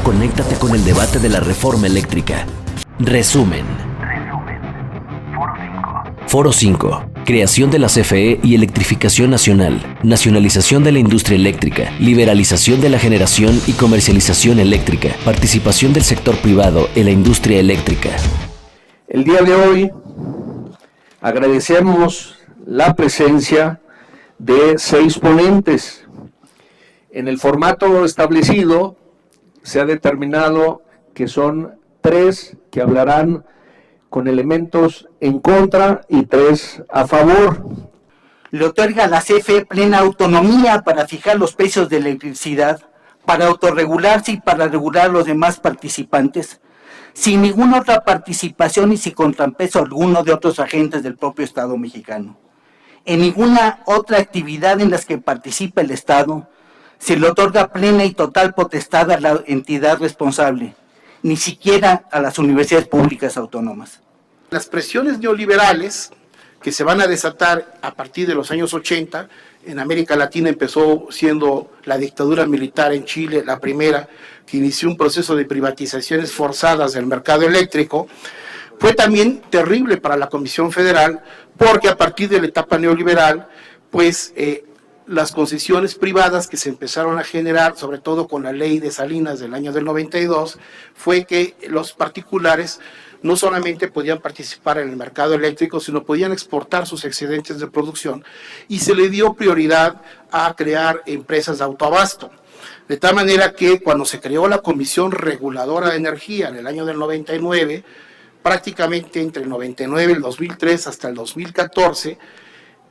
conéctate con el debate de la reforma eléctrica. Resumen. Foro 5. Creación de la CFE y electrificación nacional. Nacionalización de la industria eléctrica. Liberalización de la generación y comercialización eléctrica. Participación del sector privado en la industria eléctrica. El día de hoy agradecemos la presencia de 6 ponentes. En el formato establecido se ha determinado que son 3 que hablarán con elementos en contra y 3 a favor. Le otorga a la CFE plena autonomía para fijar los precios de electricidad, para autorregularse y para regular a los demás participantes, sin ninguna otra participación y sin contrapeso alguno de otros agentes del propio Estado mexicano. En ninguna otra actividad en las que participa el Estado se le otorga plena y total potestad a la entidad responsable, ni siquiera a las universidades públicas autónomas. Las presiones neoliberales que se van a desatar a partir de los años 80, en América Latina empezó siendo la dictadura militar en Chile, la primera que inició un proceso de privatizaciones forzadas del mercado eléctrico, fue también terrible para la Comisión Federal, porque a partir de la etapa neoliberal, pues las concesiones privadas que se empezaron a generar, sobre todo con la ley de Salinas del año del 92, fue que los particulares no solamente podían participar en el mercado eléctrico, sino podían exportar sus excedentes de producción, y se le dio prioridad a crear empresas de autoabasto. De tal manera que cuando se creó la Comisión Reguladora de Energía en el año del 99, prácticamente entre el 99 y el 2003 hasta el 2014,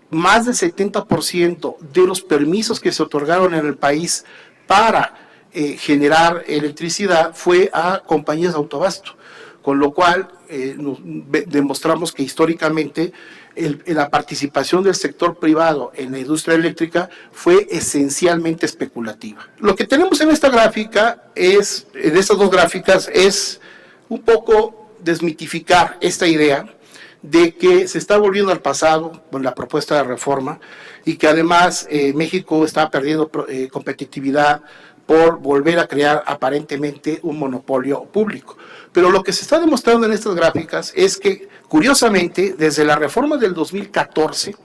más del 70% de los permisos que se otorgaron en el país para generar electricidad fue a compañías de autoabasto, con lo cual demostramos que históricamente la participación del sector privado en la industria eléctrica fue esencialmente especulativa. Lo que tenemos en esta gráfica en estas 2 gráficas, es un poco desmitificar esta idea de que se está volviendo al pasado con la propuesta de reforma y que además México está perdiendo competitividad por volver a crear aparentemente un monopolio público. Pero lo que se está demostrando en estas gráficas es que, curiosamente, desde la reforma del 2014,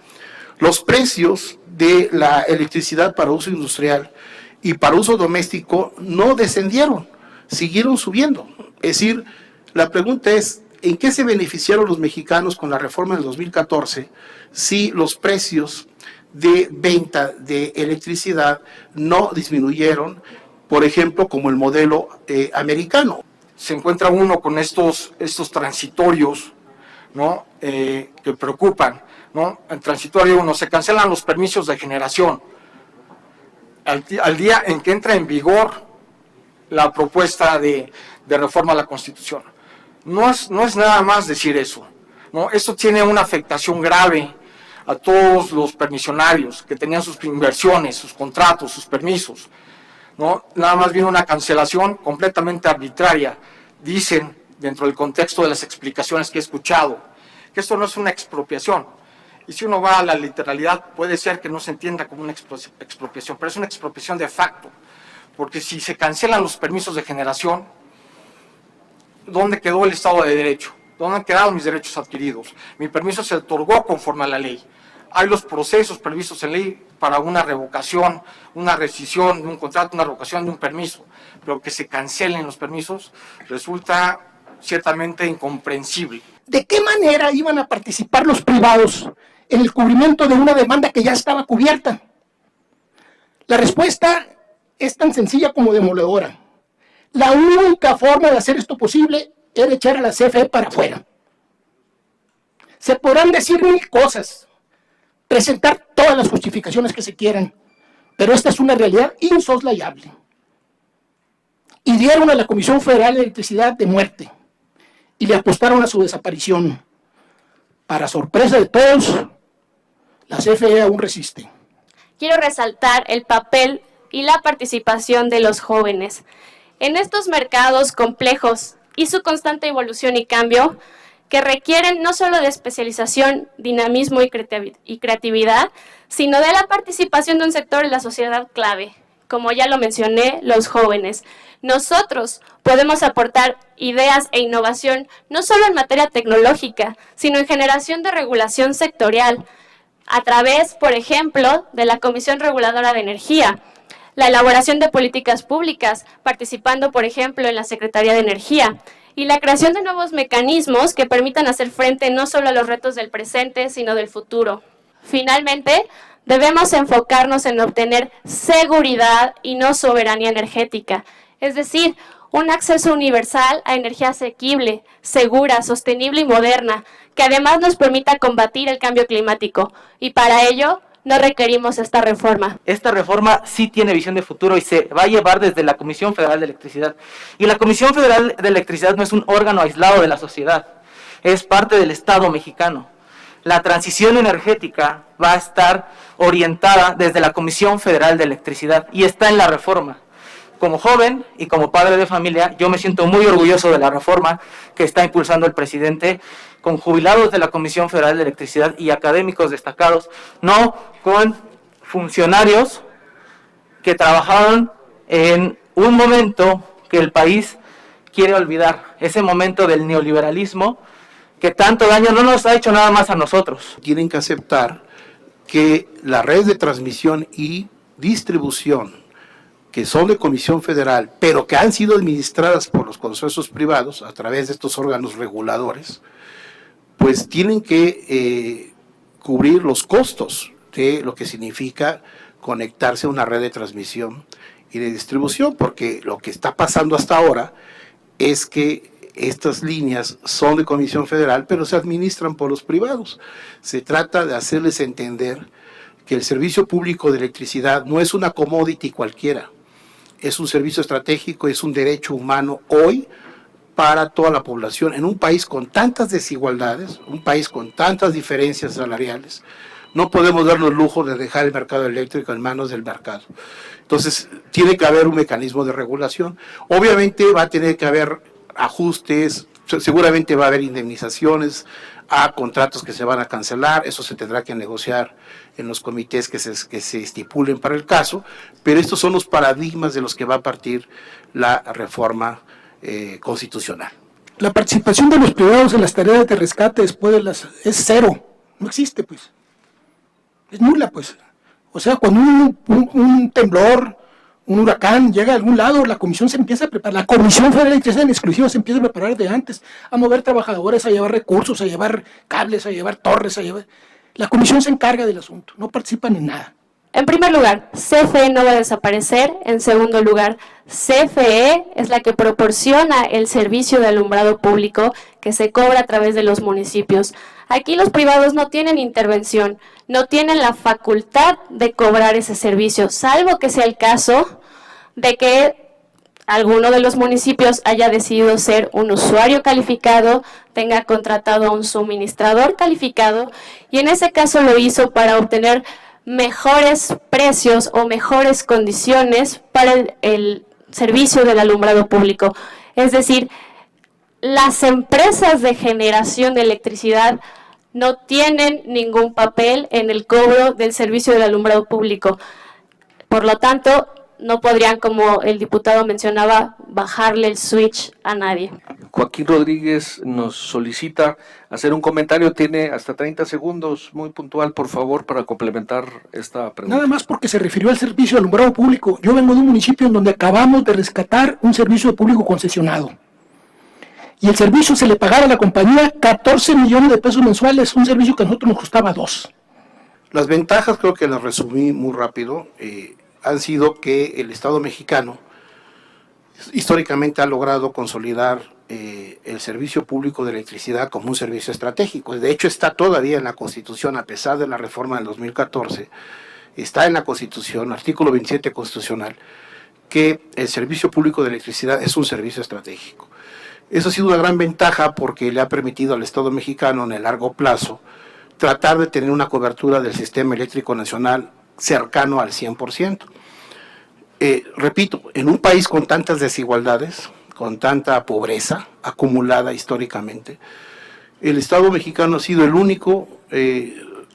los precios de la electricidad para uso industrial y para uso doméstico no descendieron, siguieron subiendo. Es decir, la pregunta es, ¿en qué se beneficiaron los mexicanos con la reforma del 2014 si los precios de venta de electricidad no disminuyeron, por ejemplo, como el modelo americano? Se encuentra uno con estos transitorios, ¿no? Que preocupan, ¿no? En transitorio 1 se cancelan los permisos de generación al día en que entra en vigor la propuesta de reforma a la Constitución. No es nada más decir eso, ¿no? Esto tiene una afectación grave a todos los permisionarios que tenían sus inversiones, sus contratos, sus permisos, ¿no? Nada más viene una cancelación completamente arbitraria. Dicen, dentro del contexto de las explicaciones que he escuchado, que esto no es una expropiación. Y si uno va a la literalidad, puede ser que no se entienda como una expropiación, pero es una expropiación de facto, porque si se cancelan los permisos de generación, ¿dónde quedó el Estado de Derecho? ¿Dónde han quedado mis derechos adquiridos? Mi permiso se otorgó conforme a la ley. Hay los procesos previstos en ley para una revocación, una rescisión de un contrato, una revocación de un permiso, pero que se cancelen los permisos resulta ciertamente incomprensible. ¿De qué manera iban a participar los privados en el cubrimiento de una demanda que ya estaba cubierta? La respuesta es tan sencilla como demoledora. La única forma de hacer esto posible era echar a la CFE para afuera. Se podrán decir 1000 cosas, presentar todas las justificaciones que se quieran, pero esta es una realidad insoslayable. Y dieron a la Comisión Federal de Electricidad de muerte y le apostaron a su desaparición. Para sorpresa de todos, la CFE aún resiste. Quiero resaltar el papel y la participación de los jóvenes en estos mercados complejos y su constante evolución y cambio que requieren no solo de especialización, dinamismo y creatividad, sino de la participación de un sector de la sociedad clave, como ya lo mencioné, los jóvenes. Nosotros podemos aportar ideas e innovación no solo en materia tecnológica, sino en generación de regulación sectorial, a través, por ejemplo, de la Comisión Reguladora de Energía, la elaboración de políticas públicas, participando, por ejemplo, en la Secretaría de Energía, y la creación de nuevos mecanismos que permitan hacer frente no solo a los retos del presente, sino del futuro. Finalmente, debemos enfocarnos en obtener seguridad y no soberanía energética, es decir, un acceso universal a energía asequible, segura, sostenible y moderna, que además nos permita combatir el cambio climático, y para ello no requerimos esta reforma. Esta reforma sí tiene visión de futuro y se va a llevar desde la Comisión Federal de Electricidad. Y la Comisión Federal de Electricidad no es un órgano aislado de la sociedad, es parte del Estado mexicano. La transición energética va a estar orientada desde la Comisión Federal de Electricidad y está en la reforma. Como joven y como padre de familia, yo me siento muy orgulloso de la reforma que está impulsando el presidente, con jubilados de la Comisión Federal de Electricidad y académicos destacados, no con funcionarios que trabajaron en un momento que el país quiere olvidar, ese momento del neoliberalismo que tanto daño no nos ha hecho nada más a nosotros. Tienen que aceptar que la red de transmisión y distribución que son de Comisión Federal, pero que han sido administradas por los consorcios privados a través de estos órganos reguladores, pues tienen que cubrir los costos de lo que significa conectarse a una red de transmisión y de distribución, porque lo que está pasando hasta ahora es que estas líneas son de Comisión Federal, pero se administran por los privados. Se trata de hacerles entender que el servicio público de electricidad no es una commodity cualquiera, es un servicio estratégico, es un derecho humano hoy para toda la población. En un país con tantas desigualdades, un país con tantas diferencias salariales, no podemos darnos el lujo de dejar el mercado eléctrico en manos del mercado. Entonces, tiene que haber un mecanismo de regulación. Obviamente va a tener que haber ajustes, seguramente va a haber indemnizaciones a contratos que se van a cancelar, eso se tendrá que negociar en los comités que se estipulen para el caso, pero estos son los paradigmas de los que va a partir la reforma constitucional. La participación de los privados en las tareas de rescate después de las es cero, no existe pues, es nula pues. O sea, cuando un temblor, un huracán llega a algún lado, la comisión se empieza a preparar, la Comisión Federal de Electricidad en exclusiva se empieza a preparar de antes, a mover trabajadores, a llevar recursos, a llevar cables, a llevar torres, La comisión se encarga del asunto, no participan en nada. En primer lugar, CFE no va a desaparecer. En segundo lugar, CFE es la que proporciona el servicio de alumbrado público que se cobra a través de los municipios. Aquí los privados no tienen intervención, no tienen la facultad de cobrar ese servicio, salvo que sea el caso de que alguno de los municipios haya decidido ser un usuario calificado, tenga contratado a un suministrador calificado, y en ese caso lo hizo para obtener mejores precios o mejores condiciones para el servicio del alumbrado público. Es decir, las empresas de generación de electricidad no tienen ningún papel en el cobro del servicio del alumbrado público. Por lo tanto, no podrían, como el diputado mencionaba, bajarle el switch a nadie. Joaquín Rodríguez nos solicita hacer un comentario, tiene hasta 30 segundos, muy puntual, por favor, para complementar esta pregunta. Nada más porque se refirió al servicio de alumbrado público. Yo vengo de un municipio en donde acabamos de rescatar un servicio público concesionado. Y el servicio se le pagaba a la compañía 14 millones de pesos mensuales, un servicio que a nosotros nos costaba 2. Las ventajas, creo que las resumí muy rápido, han sido que el Estado mexicano históricamente ha logrado consolidar el servicio público de electricidad como un servicio estratégico. De hecho, está todavía en la Constitución, a pesar de la reforma del 2014, está en la Constitución, artículo 27 constitucional, que el servicio público de electricidad es un servicio estratégico. Eso ha sido una gran ventaja porque le ha permitido al Estado mexicano en el largo plazo tratar de tener una cobertura del sistema eléctrico nacional cercano al 100%. Repito, en un país con tantas desigualdades, con tanta pobreza acumulada históricamente, el Estado mexicano ha sido el único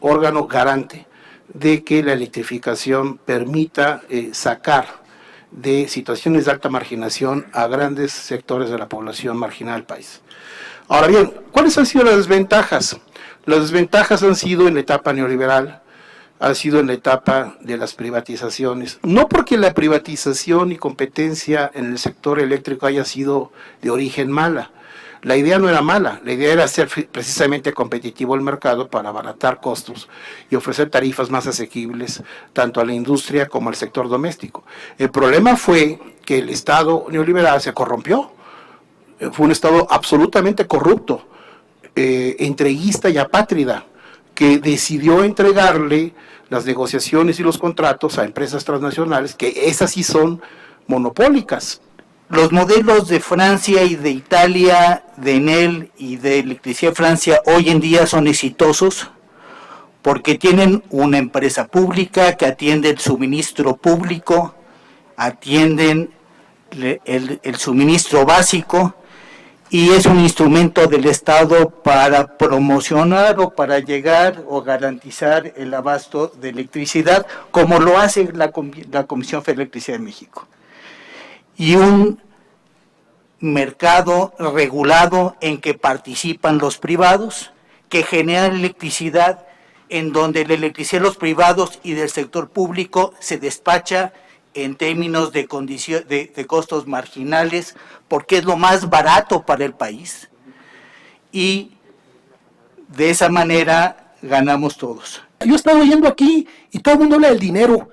órgano garante de que la electrificación permita sacar de situaciones de alta marginación a grandes sectores de la población marginal del país. Ahora bien, ¿cuáles han sido las desventajas? Las desventajas han sido en la etapa neoliberal, han sido en la etapa de las privatizaciones. No porque la privatización y competencia en el sector eléctrico haya sido de origen mala. La idea no era mala, la idea era hacer precisamente competitivo el mercado para abaratar costos y ofrecer tarifas más asequibles tanto a la industria como al sector doméstico. El problema fue que el Estado neoliberal se corrompió, fue un Estado absolutamente corrupto, entreguista y apátrida, que decidió entregarle las negociaciones y los contratos a empresas transnacionales, que esas sí son monopólicas. Los modelos de Francia y de Italia, de Enel y de Electricidad de Francia hoy en día son exitosos porque tienen una empresa pública que atiende el suministro público, atienden el suministro básico y es un instrumento del Estado para promocionar o para llegar o garantizar el abasto de electricidad, como lo hace la Comisión Federal de Electricidad de México. Y un mercado regulado en que participan los privados, que generan electricidad, en donde la electricidad de los privados y del sector público se despacha en términos de costos marginales, porque es lo más barato para el país. Y de esa manera ganamos todos. Yo he estado oyendo aquí y todo el mundo habla del dinero,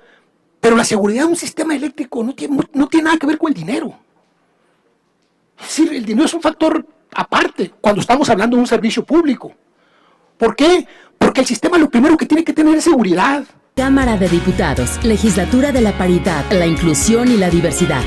pero la seguridad de un sistema eléctrico no tiene nada que ver con el dinero. Es decir, el dinero es un factor aparte cuando estamos hablando de un servicio público. ¿Por qué? Porque el sistema lo primero que tiene que tener es seguridad. Cámara de Diputados, Legislatura de la Paridad, la Inclusión y la Diversidad.